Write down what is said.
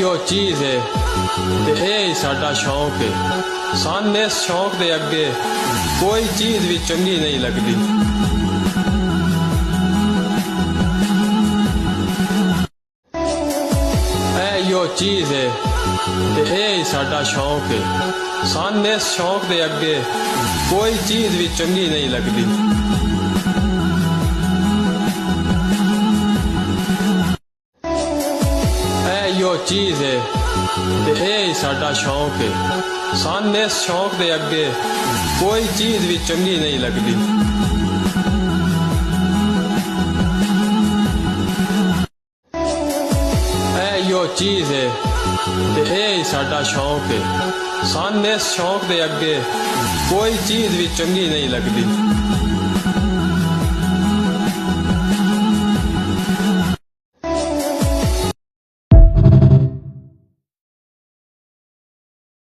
यो चीज़ है ते यही साडा शौक है। सान इस शौक दे अगे कोई चीज़ भी चंगी नहीं लगती। यो चीज़ है ते यही साडा शौक है। सान इस शौक दे अगे कोई चीज़ भी चंगी नहीं लगती। यो चीज़ है ते यही साडा शौक है। सान इस शौक दे अगे कोई चीज़ भी चंगी नहीं लगती। यो चीज़ है ते यही साडा शौक है। सान इस शौक दे अगे कोई चीज़ भी चंगी नहीं लगती।